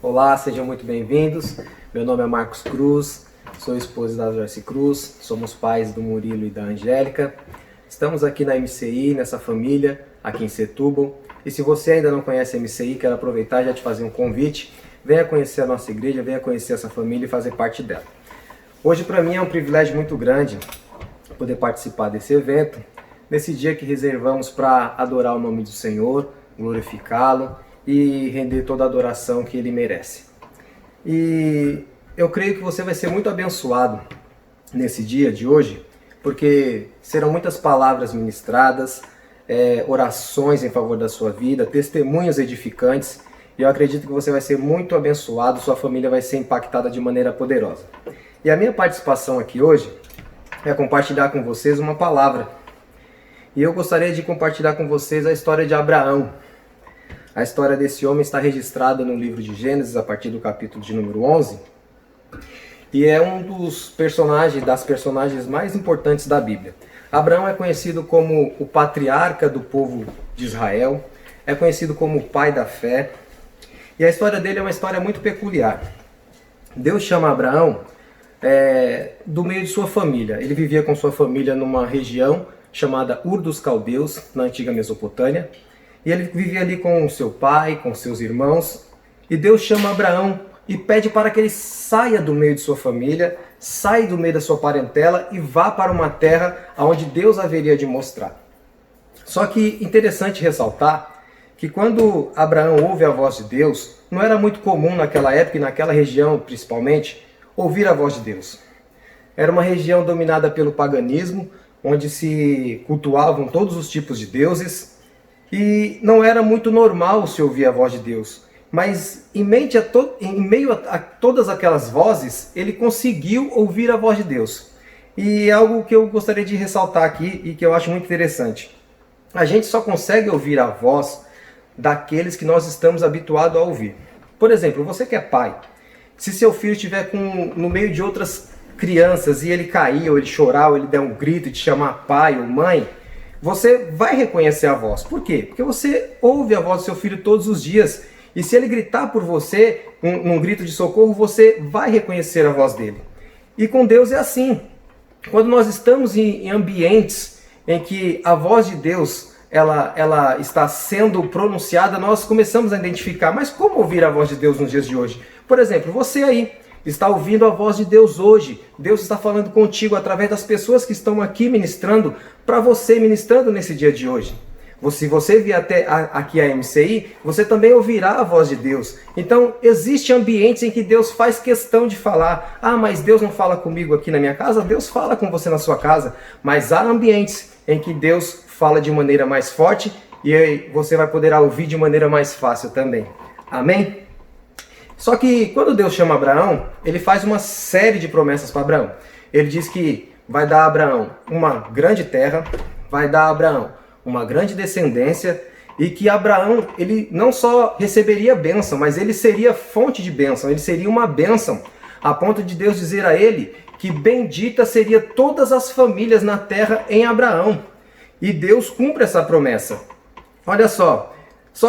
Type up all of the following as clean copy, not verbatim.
Olá, sejam muito bem-vindos. Meu nome é Marcos Cruz, sou esposo da Joyce Cruz, somos pais do Murilo e da Angélica. Estamos aqui na MCI, nessa família, aqui em Setúbal. E se você ainda não conhece a MCI, quero aproveitar e já te fazer um convite. Venha conhecer a nossa igreja, venha conhecer essa família e fazer parte dela. Hoje para mim é um privilégio muito grande poder participar desse evento, nesse dia que reservamos para adorar o nome do Senhor, glorificá-lo e render toda a adoração que Ele merece. E eu creio que você vai ser muito abençoado nesse dia de hoje, porque serão muitas palavras ministradas, orações em favor da sua vida, testemunhos edificantes, e eu acredito que você vai ser muito abençoado, sua família vai ser impactada de maneira poderosa. E a minha participação aqui hoje é compartilhar com vocês uma palavra. E eu gostaria de compartilhar com vocês a história de Abraão. A história desse homem está registrada no livro de Gênesis, a partir do capítulo de número 11. E é um das personagens mais importantes da Bíblia. Abraão é conhecido como o patriarca do povo de Israel, é conhecido como o pai da fé. E a história dele é uma história muito peculiar. Deus chama Abraão do meio de sua família. Ele vivia com sua família numa região chamada Ur dos Caldeus, na antiga Mesopotâmia. E ele vivia ali com seu pai, com seus irmãos. E Deus chama Abraão e pede para que ele saia do meio de sua família, saia do meio da sua parentela e vá para uma terra onde Deus haveria de mostrar. Só que interessante ressaltar que quando Abraão ouve a voz de Deus, não era muito comum naquela época e naquela região principalmente, ouvir a voz de Deus. Era uma região dominada pelo paganismo, onde se cultuavam todos os tipos de deuses, e não era muito normal se ouvir a voz de Deus. Mas em meio a todas aquelas vozes, ele conseguiu ouvir a voz de Deus. E é algo que eu gostaria de ressaltar aqui e que eu acho muito interessante. A gente só consegue ouvir a voz daqueles que nós estamos habituados a ouvir. Por exemplo, você que é pai, se seu filho estiver no meio de outras crianças e ele cair, ou ele chorar, ou ele der um grito e te chamar pai ou mãe, você vai reconhecer a voz. Por quê? Porque você ouve a voz do seu filho todos os dias. E se ele gritar por você, num grito de socorro, você vai reconhecer a voz dele. E com Deus é assim. Quando nós estamos em ambientes em que a voz de Deus ela está sendo pronunciada, nós começamos a identificar. Mas como ouvir a voz de Deus nos dias de hoje? Por exemplo, você aí está ouvindo a voz de Deus hoje. Deus está falando contigo através das pessoas que estão aqui ministrando, para você ministrando nesse dia de hoje. Se você vier até aqui a MCI, você também ouvirá a voz de Deus. Então, existem ambientes em que Deus faz questão de falar. Ah, mas Deus não fala comigo aqui na minha casa? Deus fala com você na sua casa. Mas há ambientes em que Deus fala de maneira mais forte e aí você vai poder ouvir de maneira mais fácil também. Amém? Só que quando Deus chama Abraão, ele faz uma série de promessas para Abraão. Ele diz que vai dar a Abraão uma grande terra, vai dar a Abraão uma grande descendência, e que Abraão, ele não só receberia bênção, mas ele seria fonte de bênção, ele seria uma bênção, a ponto de Deus dizer a ele que bendita seria todas as famílias na terra em Abraão. E Deus cumpre essa promessa. Olha só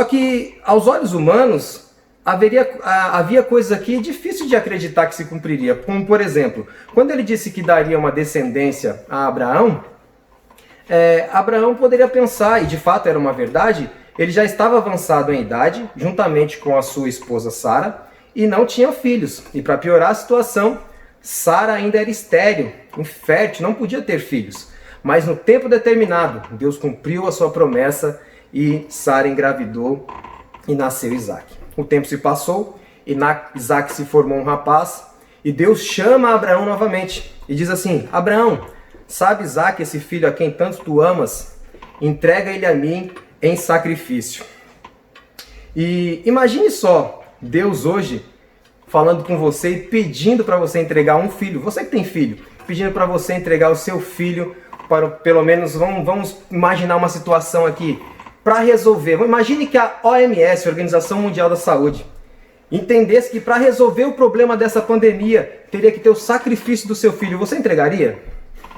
que aos olhos humanos havia coisas aqui difíceis de acreditar que se cumpriria, como por exemplo, quando ele disse que daria uma descendência a Abraão, Abraão poderia pensar, e de fato era uma verdade, ele já estava avançado em idade, juntamente com a sua esposa Sara, e não tinha filhos. E para piorar a situação, Sara ainda era estéril, infértil, não podia ter filhos. Mas no tempo determinado, Deus cumpriu a sua promessa e Sara engravidou e nasceu Isaac. O tempo se passou e Isaac se formou um rapaz, e Deus chama Abraão novamente e diz assim: Abraão, sabe Isaac, esse filho a quem tanto tu amas? Entrega ele a mim em sacrifício. E imagine só, Deus hoje falando com você e pedindo para você entregar um filho. Você que tem filho, pedindo para você entregar o seu filho para, pelo menos, vamos imaginar uma situação aqui, para resolver. Imagine que a OMS, a Organização Mundial da Saúde, entendesse que para resolver o problema dessa pandemia, teria que ter o sacrifício do seu filho. Você entregaria?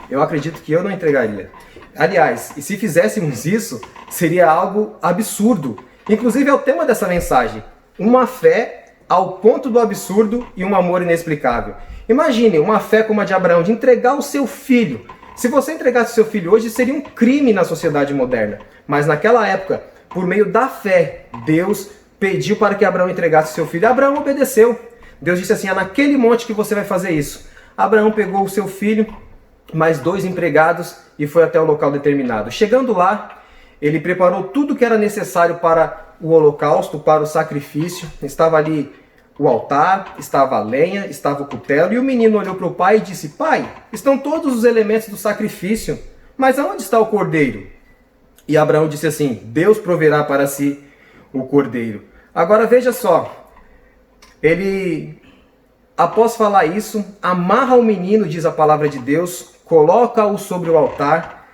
Eu acredito que eu não entregaria. Aliás, e se fizéssemos isso, seria algo absurdo. Inclusive é o tema dessa mensagem. Uma fé ao ponto do absurdo e um amor inexplicável. Imagine uma fé como a de Abraão, de entregar o seu filho. Se você entregasse o seu filho hoje, seria um crime na sociedade moderna. Mas naquela época, por meio da fé, Deus pediu para que Abraão entregasse o seu filho. Abraão obedeceu. Deus disse assim, é naquele monte que você vai fazer isso. Abraão pegou o seu filho, mais 2 empregados e foi até o local determinado. Chegando lá, ele preparou tudo que era necessário para o holocausto, para o sacrifício. Estava ali o altar, estava a lenha, estava o cutelo, e o menino olhou para o pai e disse, pai, estão todos os elementos do sacrifício, mas aonde está o cordeiro? E Abraão disse assim, Deus proverá para si o cordeiro. Agora veja só, ele, após falar isso, amarra o menino, diz a palavra de Deus, coloca-o sobre o altar,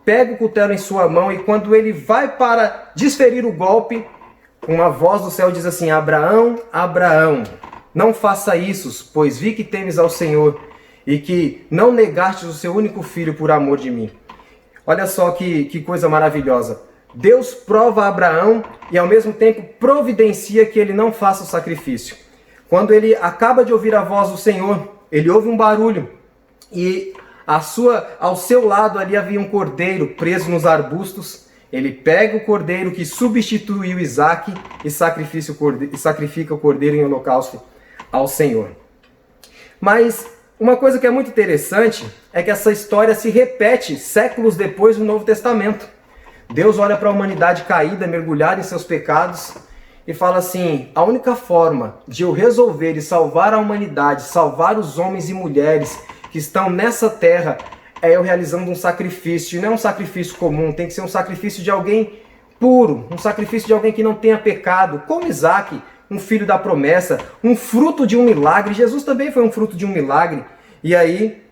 pega o cutelo em sua mão, e quando ele vai para desferir o golpe, uma voz do céu diz assim, Abraão, Abraão, não faça isso, pois vi que temes ao Senhor e que não negastes o seu único filho por amor de mim. Olha só que coisa maravilhosa. Deus prova a Abraão e ao mesmo tempo providencia que ele não faça o sacrifício. Quando ele acaba de ouvir a voz do Senhor, ele ouve um barulho e ao seu lado ali havia um cordeiro preso nos arbustos. Ele pega o cordeiro que substituiu Isaac e sacrifica o cordeiro em holocausto ao Senhor. Mas uma coisa que é muito interessante é que essa história se repete séculos depois no Novo Testamento. Deus olha para a humanidade caída, mergulhada em seus pecados, e fala assim, a única forma de eu resolver e salvar a humanidade, salvar os homens e mulheres que estão nessa terra, é eu realizando um sacrifício. E não é um sacrifício comum, tem que ser um sacrifício de alguém puro, um sacrifício de alguém que não tenha pecado, como Isaac, um filho da promessa, um fruto de um milagre. Jesus também foi um fruto de um milagre. E aí,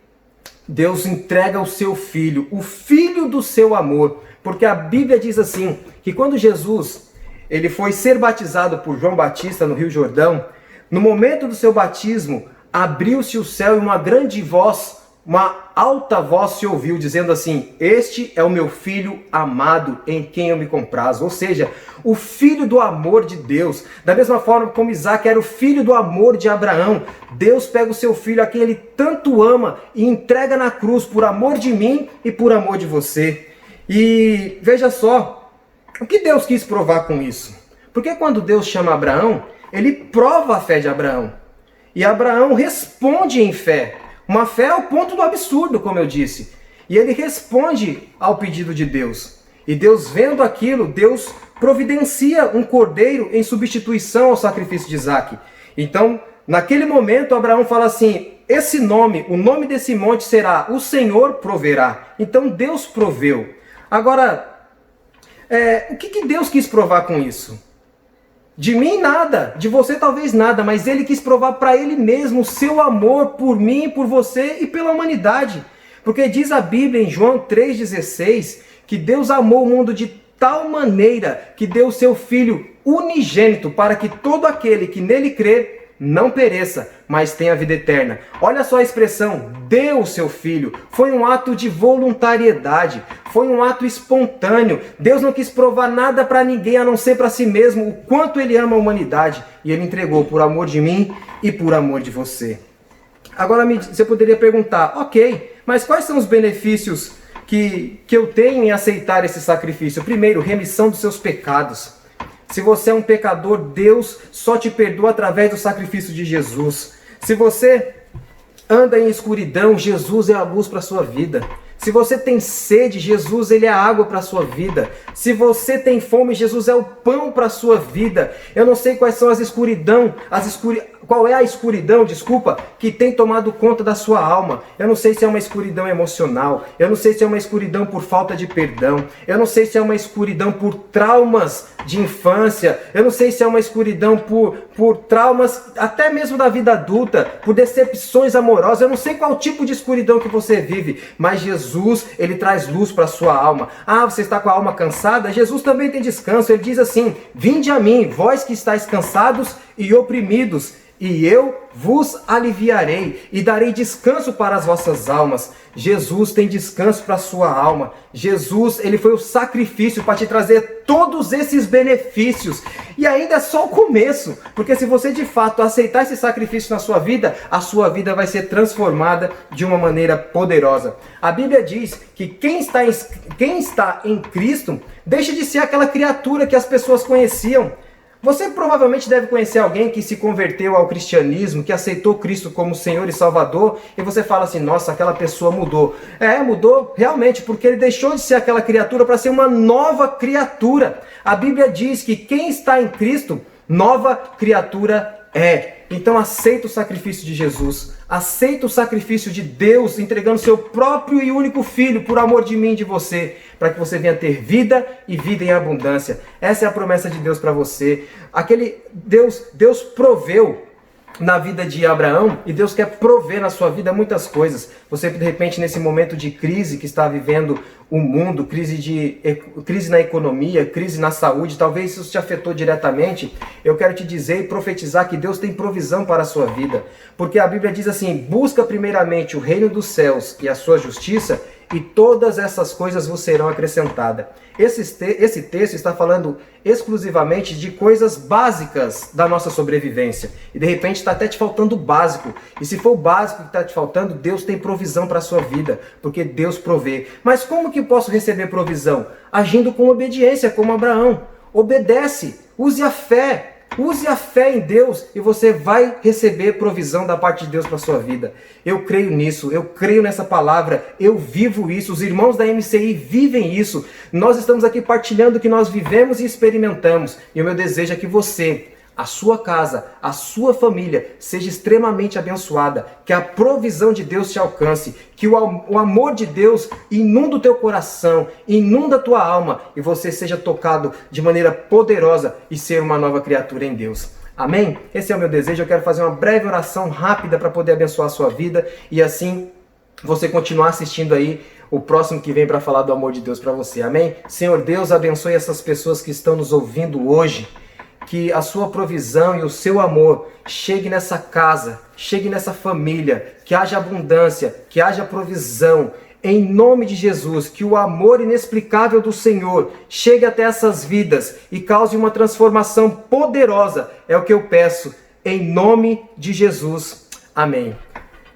Deus entrega o seu filho, o filho do seu amor, porque a Bíblia diz assim, que quando Jesus ele foi ser batizado por João Batista no Rio Jordão, no momento do seu batismo, abriu-se o céu e uma grande voz, uma alta voz se ouviu dizendo assim, este é o meu filho amado em quem eu me comprazo. Ou seja, o filho do amor de Deus. Da mesma forma como Isaac era o filho do amor de Abraão, Deus pega o seu filho a quem ele tanto ama e entrega na cruz por amor de mim e por amor de você. E veja só, o que Deus quis provar com isso? Porque quando Deus chama Abraão, ele prova a fé de Abraão. E Abraão responde em fé. Uma fé ao ponto do absurdo, como eu disse. E ele responde ao pedido de Deus. E Deus vendo aquilo, Deus providencia um cordeiro em substituição ao sacrifício de Isaac. Então, naquele momento, Abraão fala assim, esse nome, o nome desse monte será o Senhor proverá. Então Deus proveu. Agora, o que Deus quis provar com isso? De mim nada, de você talvez nada, mas ele quis provar para ele mesmo o seu amor por mim, por você e pela humanidade. Porque diz a Bíblia em João 3,16 que Deus amou o mundo de tal maneira que deu o seu Filho unigênito para que todo aquele que nele crê não pereça, mas tenha vida eterna. Olha só a expressão, deu o seu Filho. Foi um ato de voluntariedade, foi um ato espontâneo. Deus não quis provar nada para ninguém, a não ser para si mesmo, o quanto ele ama a humanidade. E ele entregou por amor de mim e por amor de você. Agora você poderia perguntar, ok, mas quais são os benefícios que eu tenho em aceitar esse sacrifício? Primeiro, remissão dos seus pecados. Se você é um pecador, Deus só te perdoa através do sacrifício de Jesus. Se você anda em escuridão, Jesus é a luz para a sua vida. Se você tem sede, Jesus ele é a água para a sua vida. Se você tem fome, Jesus é o pão para a sua vida. Eu não sei quais são qual é a escuridão, que tem tomado conta da sua alma. Eu não sei se é uma escuridão emocional. Eu não sei se é uma escuridão por falta de perdão. Eu não sei se é uma escuridão por traumas de infância. Eu não sei se é uma escuridão por traumas até mesmo da vida adulta, por decepções amorosas. Eu não sei qual tipo de escuridão que você vive, mas Jesus, ele traz luz para a sua alma. Ah, você está com a alma cansada? Jesus também tem descanso. Ele diz assim: vinde a mim, vós que estáis cansados e oprimidos, e eu vos aliviarei e darei descanso para as vossas almas. Jesus tem descanso para a sua alma. Jesus, ele foi o sacrifício para te trazer todos esses benefícios. E ainda é só o começo, porque se você de fato aceitar esse sacrifício na sua vida, a sua vida vai ser transformada de uma maneira poderosa. A Bíblia diz que quem está em Cristo deixa de ser aquela criatura que as pessoas conheciam. Você provavelmente deve conhecer alguém que se converteu ao cristianismo, que aceitou Cristo como Senhor e Salvador, e você fala assim, nossa, aquela pessoa mudou. Mudou realmente, porque ele deixou de ser aquela criatura para ser uma nova criatura. A Bíblia diz que quem está em Cristo, nova criatura é. Então aceita o sacrifício de Jesus, aceita o sacrifício de Deus, entregando seu próprio e único Filho por amor de mim e de você, para que você venha ter vida e vida em abundância. Essa é a promessa de Deus para você. Deus proveu na vida de Abraão, e Deus quer prover na sua vida muitas coisas. Você, de repente, nesse momento de crise que está vivendo o mundo, crise na economia, crise na saúde, talvez isso te afetou diretamente, eu quero te dizer e profetizar que Deus tem provisão para a sua vida. Porque a Bíblia diz assim, busca primeiramente o reino dos céus e a sua justiça, e todas essas coisas vos serão acrescentadas. Esse texto está falando exclusivamente de coisas básicas da nossa sobrevivência. E de repente está até te faltando o básico. E se for o básico que está te faltando, Deus tem provisão para a sua vida, porque Deus provê. Mas como que posso receber provisão? Agindo com obediência, como Abraão. Obedece, use a fé. Use a fé em Deus e você vai receber provisão da parte de Deus para a sua vida. Eu creio nisso, eu creio nessa palavra, eu vivo isso, os irmãos da MCI vivem isso. Nós estamos aqui partilhando o que nós vivemos e experimentamos. E o meu desejo é que você, a sua casa, a sua família seja extremamente abençoada, que a provisão de Deus te alcance, que o amor de Deus inunda o teu coração, inunda a tua alma e você seja tocado de maneira poderosa e ser uma nova criatura em Deus. Amém? Esse é o meu desejo. Eu quero fazer uma breve oração rápida para poder abençoar a sua vida e assim você continuar assistindo aí o próximo que vem para falar do amor de Deus para você. Amém? Senhor Deus, abençoe essas pessoas que estão nos ouvindo hoje. Que a sua provisão e o seu amor chegue nessa casa, chegue nessa família, que haja abundância, que haja provisão. Em nome de Jesus, que o amor inexplicável do Senhor chegue até essas vidas e cause uma transformação poderosa. É o que eu peço, em nome de Jesus. Amém.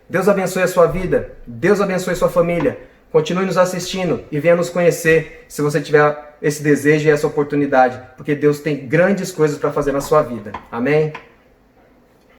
Deus abençoe a sua vida, Deus abençoe a sua família. Continue nos assistindo e venha nos conhecer se você tiver esse desejo e essa oportunidade, porque Deus tem grandes coisas para fazer na sua vida. Amém?